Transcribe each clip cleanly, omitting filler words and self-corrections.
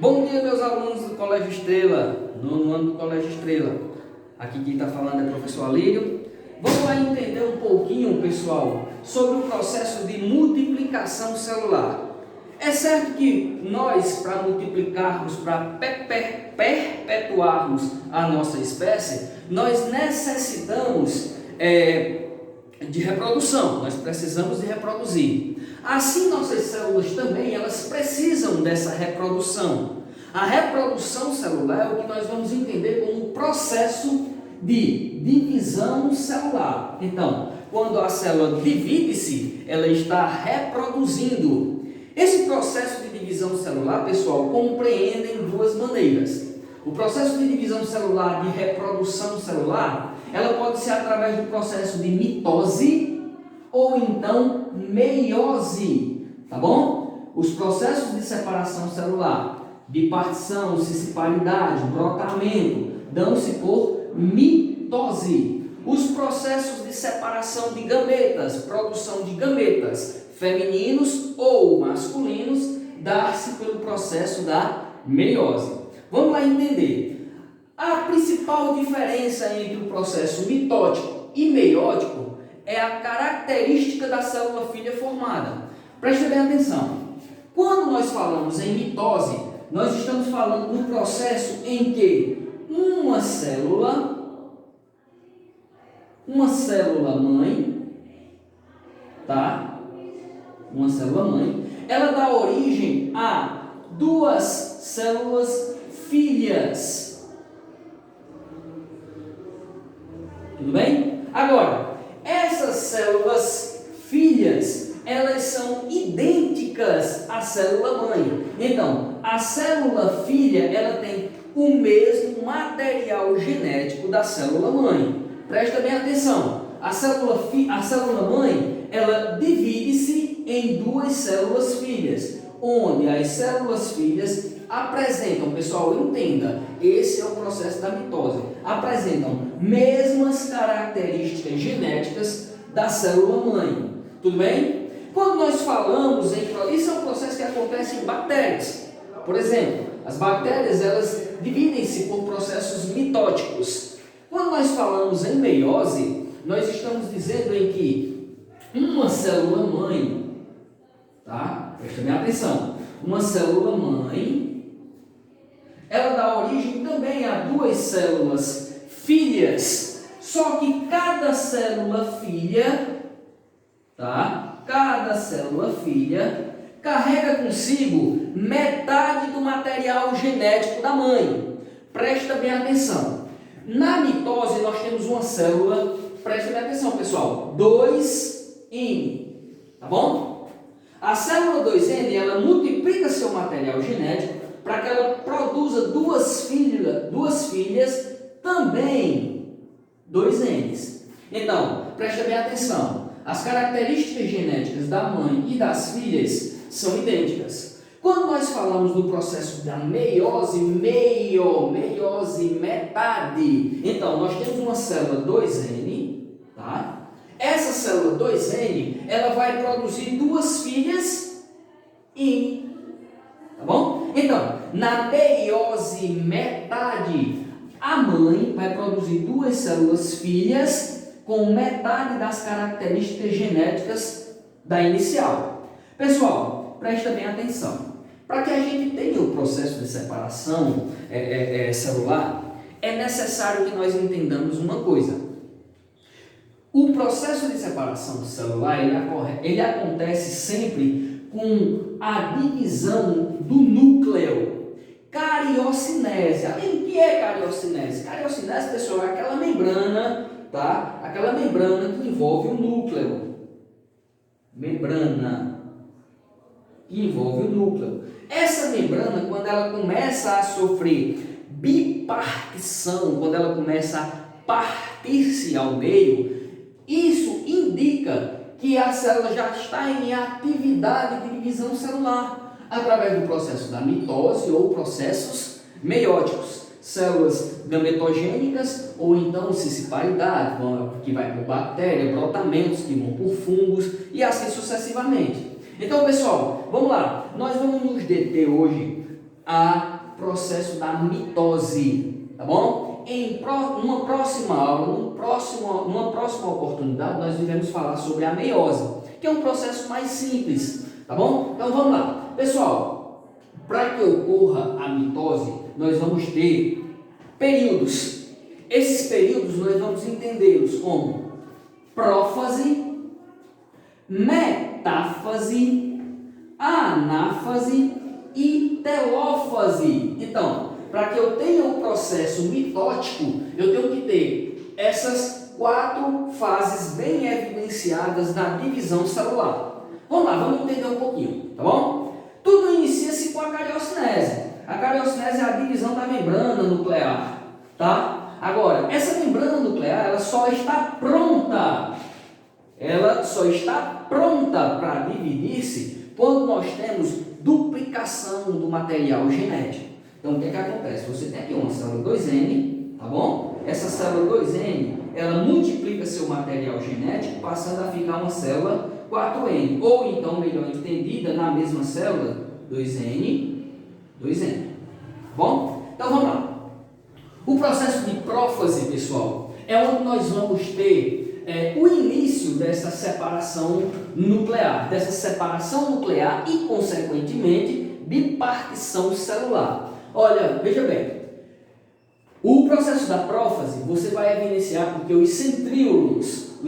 Bom dia, meus alunos do Colégio Estrela, nono ano do Colégio Estrela. Aqui quem está falando é o professor Alírio. Vamos lá entender um pouquinho, pessoal, sobre o processo de multiplicação celular. É certo que nós, para multiplicarmos, para perpetuarmos a nossa espécie, nós necessitamos de reprodução, nós precisamos de reproduzir. Assim, nossas células também, elas precisam dessa reprodução. A reprodução celular é o que nós vamos entender como um processo de divisão celular. Então, quando a célula divide-se, ela está reproduzindo. Esse processo de divisão celular, pessoal, compreende em duas maneiras. O processo de divisão celular, de reprodução celular, ela pode ser através do processo de mitose ou então meiose, tá bom? Os processos de separação celular, de partição, cisparidade, brotamento, dão-se por mitose. Os processos de separação de gametas, produção de gametas femininos ou masculinos, dá-se pelo processo da meiose. Vamos lá entender. A principal diferença entre o processo mitótico e meiótico é a característica da célula filha formada. Preste bem atenção. Quando nós falamos em mitose, nós estamos falando do processo em que uma célula mãe, tá? Uma célula mãe, ela dá origem a duas células filhas. Tudo bem? Agora, essas células filhas, elas são idênticas à célula mãe. Então, a célula filha, ela tem o mesmo material genético da célula mãe. Presta bem atenção. A célula mãe, ela divide-se em duas células filhas, onde as células filhas apresentam, pessoal, entenda, esse é o processo da mitose, apresentam mesmas características genéticas da célula mãe. Tudo bem? Quando nós falamos em... Isso é um processo que acontece em bactérias. Por exemplo, as bactérias, elas dividem-se por processos mitóticos. Quando nós falamos em meiose, nós estamos dizendo em que uma célula mãe, tá? Presta bem atenção. Uma célula mãe, ela dá origem também a duas células filhas, só que cada célula filha, tá? Cada célula filha carrega consigo metade do material genético da mãe. Presta bem atenção. Na mitose nós temos uma célula, presta bem atenção, pessoal, 2N, tá bom? A célula 2N, ela multiplica seu material genético para que ela produza duas filhas também 2Ns. Então, presta bem atenção. As características genéticas da mãe e das filhas são idênticas. Quando nós falamos do processo da meiose, metade. Então, nós temos uma célula 2N, tá? Essa célula 2N, ela vai produzir duas filhas N, tá bom? Então, na meiose metade, a mãe vai produzir duas células filhas com metade das características genéticas da inicial. Pessoal, presta bem atenção. Para que a gente tenha o processo de separação celular, é necessário que nós entendamos uma coisa. O processo de separação celular, ele acontece sempre com a divisão do núcleo. Cariocinese. O que é cariocinese? Cariocinese, pessoal, é aquela membrana, tá? Aquela membrana que envolve o núcleo. Membrana que envolve o núcleo. Essa membrana, quando ela começa a sofrer bipartição, quando ela começa a partir-se ao meio, isso indica que a célula já está em atividade de divisão celular, através do processo da mitose ou processos meióticos. Células gametogênicas ou então cisparidade, que vai por bactéria, brotamentos que vão por fungos e assim sucessivamente. Então, pessoal, vamos lá. Nós vamos nos deter hoje a processo da mitose, tá bom? Numa próxima aula, numa próxima oportunidade, nós iremos falar sobre a meiose, que é um processo mais simples, tá bom? Então vamos lá. Pessoal, para que ocorra a mitose, nós vamos ter períodos. Esses períodos nós vamos entendê-los como prófase, metáfase, anáfase e telófase. Então, para que eu tenha um processo mitótico, eu tenho que ter essas 4 fases bem evidenciadas na divisão celular. Vamos lá, vamos entender um pouquinho, tá bom? Tudo inicia-se com a cariocinese. A cariocinese é a divisão da membrana nuclear, tá? Agora, essa membrana nuclear, ela só está pronta para dividir-se quando nós temos duplicação do material genético. Então, o que acontece? Você tem aqui uma célula 2N, tá bom? Essa célula 2N, ela multiplica seu material genético, passando a ficar uma célula 4N. Ou então, melhor entendida, na mesma célula, 2N. Bom? Então, vamos lá. O processo de prófase, pessoal, é onde nós vamos ter o início dessa separação nuclear e, consequentemente, bipartição celular. Olha, veja bem, o processo da prófase você vai evidenciar porque os centríolos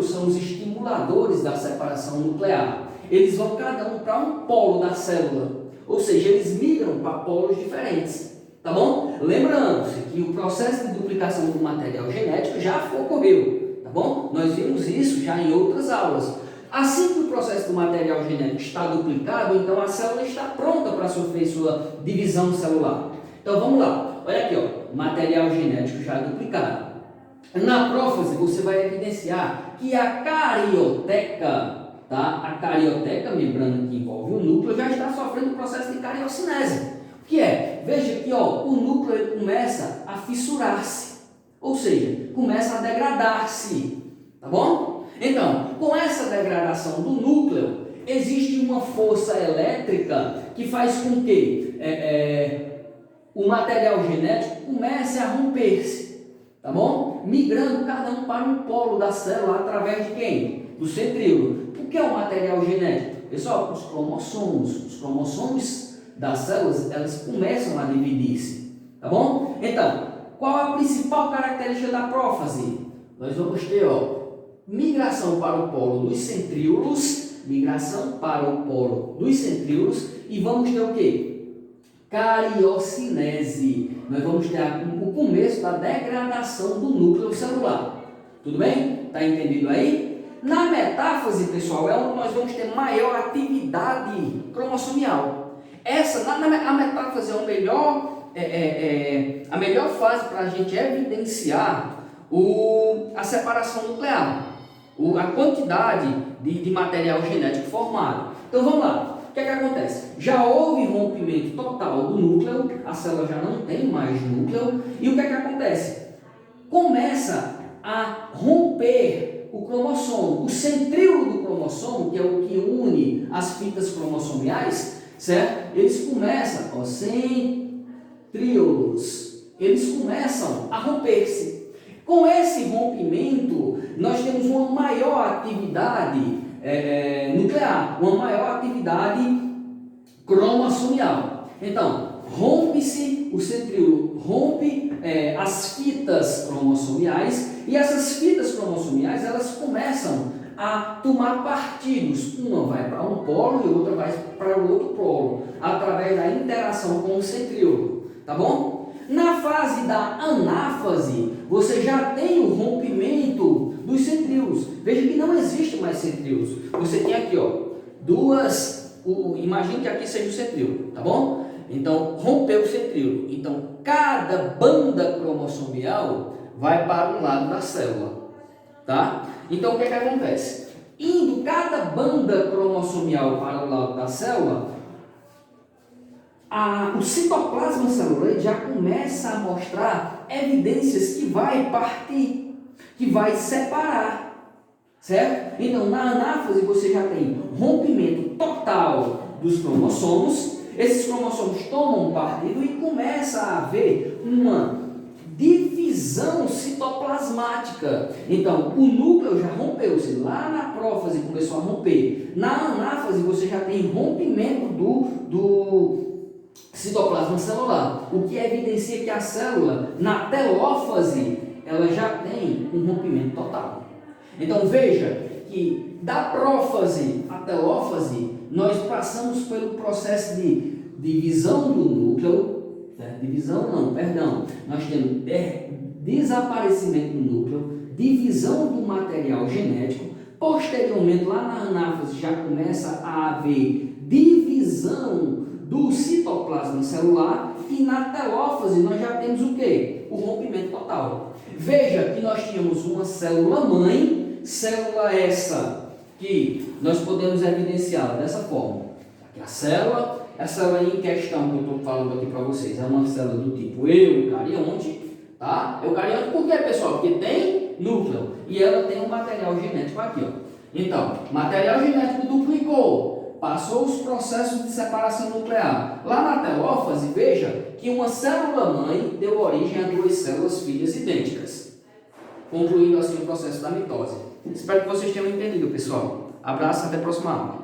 são os estimuladores da separação nuclear. Eles vão cada um para um polo da célula, ou seja, eles migram para polos diferentes, tá bom? Lembrando-se que o processo de duplicação do material genético já ocorreu, tá bom? Nós vimos isso já em outras aulas. Assim que o processo do material genético está duplicado, então a célula está pronta para sofrer sua divisão celular. Então vamos lá, olha aqui, ó, material genético já duplicado. Na prófase você vai evidenciar que a carioteca, tá? A carioteca, a membrana que envolve o núcleo, já está sofrendo o processo de cariocinese. O que é? Veja que ó, o núcleo ele começa a fissurar-se, ou seja, começa a degradar-se, tá bom? Então, com essa degradação do núcleo, existe uma força elétrica que faz com que o material genético comece a romper-se, tá bom? Migrando cada um para um polo da célula através de quem? Do centríolo. O que é o material genético? Pessoal, os cromossomos das células, elas começam a dividir-se, tá bom? Então, qual é a principal característica da prófase? Nós vamos ter, ó, migração para o polo dos centríolos, e vamos ter o quê? Cariocinese. Nós vamos ter o começo da degradação do núcleo celular. Tudo bem? Tá entendido aí? Na metáfase, pessoal, é onde nós vamos ter maior atividade cromossomial. A metáfase é a melhor fase para a gente evidenciar a separação nuclear, a quantidade de material genético formado. Então vamos lá, o que acontece? Já houve rompimento total do núcleo, a célula já não tem mais núcleo, e o que acontece? Começa a romper o cromossomo, o centríolo do cromossomo, que é o que une as fitas cromossomiais, certo? Eles começam, ó, centríolos, eles começam a romper-se. Com esse rompimento, nós temos uma maior atividade nuclear, uma maior atividade cromossomial. Então, rompe-se o centríolo, rompe as fitas cromossomiais, e essas fitas cromossomiais, elas começam a tomar partidos. Uma vai para um polo e outra vai para o outro polo, através da interação com o centríolo, tá bom? Na fase da anáfase, você já tem o rompimento dos centríolos. Veja que não existe mais centríolos. Você tem aqui, ó, imagine que aqui seja o centríolo, tá bom? Então, rompeu o centríolo. Então, cada banda cromossomial vai para um lado da célula, tá? Então, o que acontece? Indo cada banda cromossomial para o lado da célula, o citoplasma celular já começa a mostrar evidências que vai partir, que vai separar, certo? Então, na anáfase você já tem rompimento total dos cromossomos, esses cromossomos tomam partido e começa a haver uma divisão citoplasmática. Então, o núcleo já rompeu-se, lá na prófase começou a romper. Na anáfase você já tem rompimento do citoplasma celular, o que evidencia que a célula, na telófase, ela já tem um rompimento total. Então veja que da prófase à telófase, nós passamos pelo processo de divisão do núcleo, nós temos desaparecimento do núcleo, divisão do material genético, posteriormente lá na anáfase já começa a haver divisão do citoplasma celular e na telófase nós já temos o quê? O rompimento total. Veja que nós tínhamos uma célula-mãe, célula essa que nós podemos evidenciar dessa forma. Aqui a célula em questão que eu estou falando aqui para vocês é uma célula do tipo eucarionte, tá? Eucarionte por quê, pessoal? Porque tem núcleo e ela tem um material genético aqui, ó. Então, material genético duplicou, passou os processos de separação nuclear. Lá na telófase, veja que uma célula-mãe deu origem a duas células filhas idênticas, concluindo assim o processo da mitose. Espero que vocês tenham entendido, pessoal. Abraço, até a próxima aula.